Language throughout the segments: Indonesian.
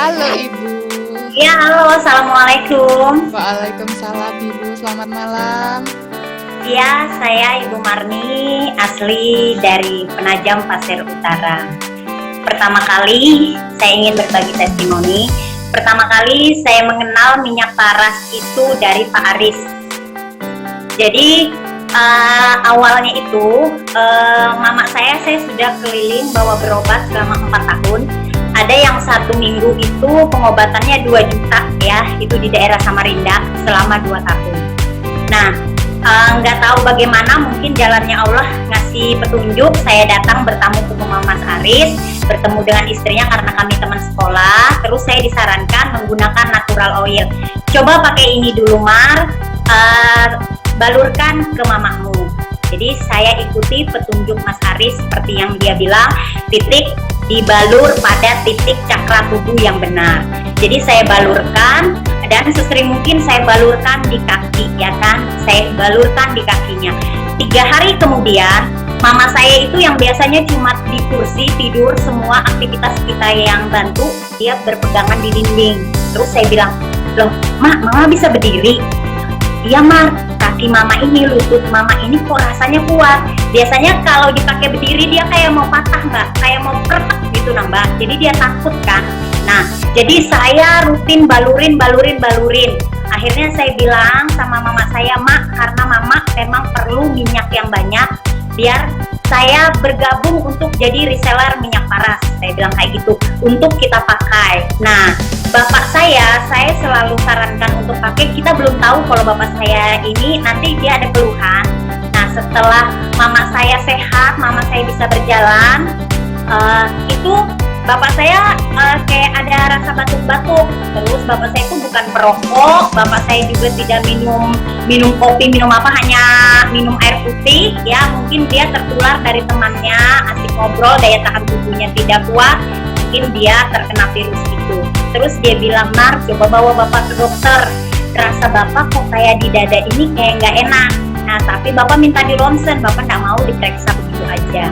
Halo Ibu. Ya, halo, assalamualaikum. Waalaikumsalam Ibu, selamat malam. Ya, saya Ibu Marni, asli dari Penajam, Pasir Utara. Pertama kali saya ingin berbagi testimoni. Pertama kali saya mengenal minyak paras itu dari Pak Aris. Jadi awalnya itu mama saya sudah keliling bawa berobat selama 4 tahun. Ada yang 1 minggu itu pengobatannya 2 juta ya, itu di daerah Samarinda selama 2 tahun. Nah, nggak tahu bagaimana, mungkin jalannya Allah ngasih petunjuk. Saya datang bertamu ke rumah Mas Aris, bertemu dengan istrinya karena kami teman sekolah. Terus saya disarankan menggunakan natural oil. Coba pakai ini dulu Mar, balurkan ke mamamu. Jadi saya ikuti petunjuk Mas Aris seperti yang dia bilang, titik dibalur pada titik cakra tubuh yang benar. Jadi saya balurkan, dan sesering mungkin saya balurkan di kaki, ya kan? Saya balurkan di kakinya. 3 hari kemudian, mama saya itu yang biasanya cuma di kursi tidur, semua aktivitas kita yang bantu, dia berpegangan di dinding. Terus saya bilang, loh, mama bisa berdiri? Iya Mar, kaki mama ini, lutut mama ini kok rasanya kuat. Biasanya kalau dipakai berdiri dia kayak mau patah mbak, kayak mau kretek gitu nah mbak. Jadi dia takut kan. Nah, jadi saya rutin balurin. Akhirnya saya bilang sama mama saya, Mak, karena mama memang perlu minyak yang banyak, biar saya bergabung untuk jadi reseller minyak paras. Saya bilang kayak gitu, untuk kita pakai. Nah, bapak saya selalu sarankan untuk pakai. Kita belum tahu kalau bapak saya ini nanti dia ada keluhan. Nah, setelah mama saya sehat, mama saya bisa berjalan, itu bapak saya kayak ada rasa batuk-batuk. Terus bapak saya itu bukan perokok, bapak saya juga tidak minum kopi, minum apa, hanya minum air putih. Ya, mungkin dia tertular dari temannya, asik ngobrol, daya tahan tubuhnya tidak kuat, mungkin dia terkena virus itu. Terus dia bilang, Mar, coba bawa bapak ke dokter. Rasa bapak kok kayak di dada ini kayak nggak enak. Nah, tapi bapak minta di ronsen, bapak nggak mau diperiksa begitu aja.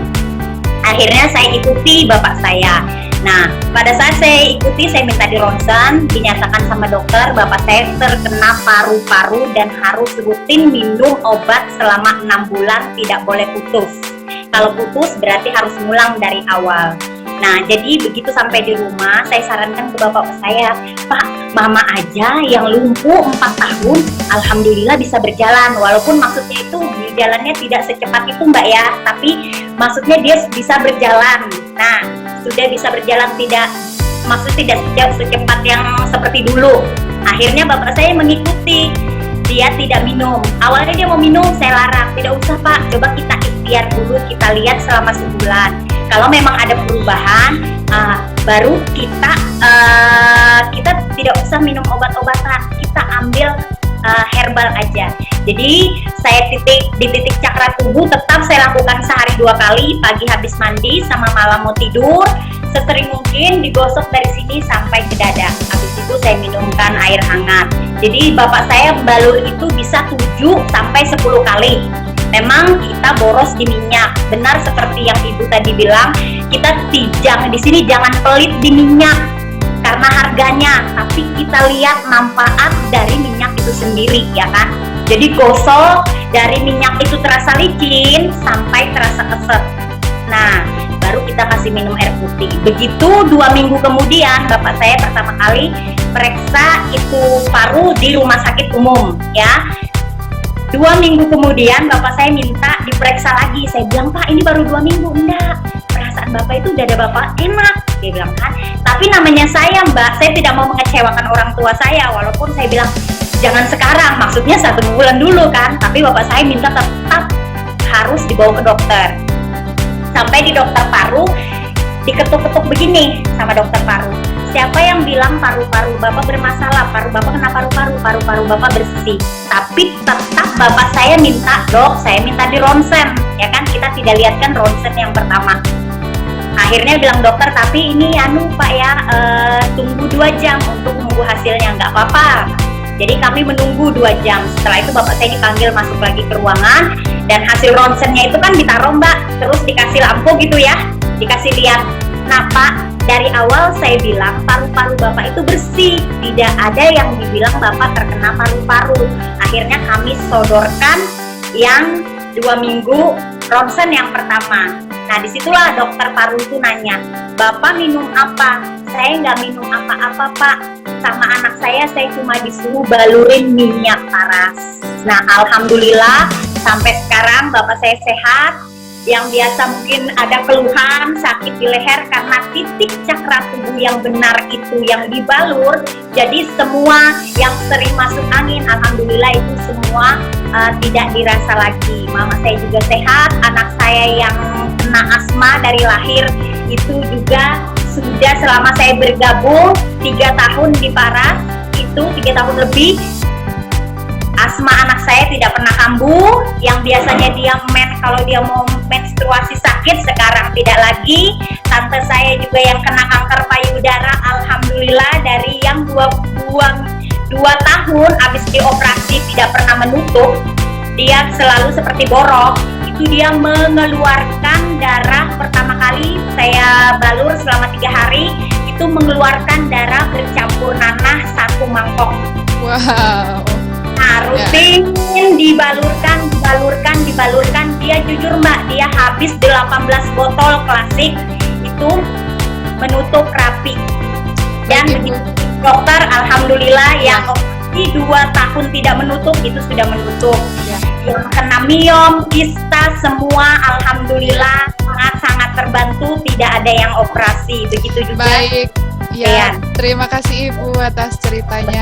Akhirnya saya ikuti bapak saya. Nah, pada saat saya ikuti, saya minta di ronsen, dinyatakan sama dokter, bapak saya terkena paru-paru dan harus rutin minum obat selama 6 bulan, tidak boleh putus. Kalau putus berarti harus ngulang dari awal. Nah, jadi begitu sampai di rumah, saya sarankan ke bapak saya, Pak, mama aja yang lumpuh 4 tahun, alhamdulillah bisa berjalan. Walaupun maksudnya itu jalannya tidak secepat itu mbak ya, tapi maksudnya dia bisa berjalan. Nah, sudah bisa berjalan, tidak secepat yang seperti dulu. Akhirnya bapak saya mengikuti, dia tidak minum. Awalnya dia mau minum, saya larang, tidak usah Pak, coba kita ikhtiar dulu, kita lihat selama sebulan. Kalau memang ada perubahan, baru kita tidak usah minum obat-obatan, kita ambil herbal aja. Jadi saya di titik cakra tubuh tetap saya lakukan sehari 2 kali, pagi habis mandi sama malam mau tidur, sesering mungkin digosok dari sini sampai ke dada. Habis itu saya minumkan air hangat. Jadi bapak saya balur itu bisa 7 sampai 10 kali. Memang kita boros di minyak, benar seperti yang ibu tadi bilang, kita di sini jangan pelit di minyak karena harganya, tapi kita lihat manfaat dari minyak itu sendiri, ya kan? Jadi gosok dari minyak itu terasa licin sampai terasa keset. Nah, baru kita kasih minum air putih. Begitu 2 minggu kemudian, bapak saya pertama kali periksa itu paru di rumah sakit umum, ya. 2 minggu kemudian bapak saya minta diperiksa lagi. Saya bilang, Pak, ini baru 2 minggu. Enggak, perasaan bapak itu dada bapak enak, dia bilang kan. Tapi namanya saya mbak, saya tidak mau mengecewakan orang tua saya. Walaupun saya bilang jangan sekarang, maksudnya 1 bulan dulu kan. Tapi bapak saya minta tetap harus dibawa ke dokter. Sampai di dokter paru, diketuk-ketuk begini sama dokter paru, siapa yang bilang paru-paru bapak bermasalah, paru bapak kena paru-paru bapak bersih. Tapi tetap bapak saya minta, dok, saya minta di ronsen, ya kan, kita tidak lihat kan ronsen yang pertama. Akhirnya bilang dokter, tapi ini Pak ya, tunggu 2 jam untuk menunggu hasilnya. Nggak apa-apa. Jadi kami menunggu 2 jam. Setelah itu bapak saya dipanggil masuk lagi ke ruangan, dan hasil ronsennya itu kan ditaruh mbak, terus dikasih lampu gitu ya, dikasih lihat. Nah Pak, dari awal saya bilang paru-paru Bapak itu bersih, tidak ada yang dibilang Bapak terkena paru-paru. Akhirnya kami sodorkan yang 2 minggu ronsen yang pertama. Nah disitulah dokter paru itu nanya, Bapak minum apa? Saya nggak minum apa-apa Pak, sama anak saya cuma disuruh balurin minyak paras. Nah alhamdulillah sampai sekarang Bapak saya sehat. Yang biasa mungkin ada keluhan sakit di leher karena titik cakra tubuh yang benar itu yang dibalur, jadi semua yang sering masuk angin alhamdulillah itu semua tidak dirasa lagi. Mama saya juga sehat, anak saya yang kena asma dari lahir itu juga sudah selama saya bergabung 3 tahun di Paras, itu 3 tahun lebih. Asma anak saya tidak pernah kambuh, yang biasanya dia kalau dia mau menstruasi sakit, sekarang tidak lagi. Tante saya juga yang kena kanker payudara, alhamdulillah dari yang 2 tahun habis dioperasi tidak pernah menutup, dia selalu seperti borok. Itu dia mengeluarkan darah pertama kali saya balur selama 3 hari, itu mengeluarkan darah bercampur nanah 1 mangkok. Wow. Nah, rutin dibalurkan. Dia jujur Mbak, dia habis 18 botol klasik itu menutup rapi. Dan begitu dokter, alhamdulillah yang operasi 2 tahun tidak menutup itu sudah menutup. Yang kena miom, kista semua alhamdulillah sangat-sangat terbantu, tidak ada yang operasi. Begitu juga. Baik. Ya, terima kasih Ibu atas ceritanya.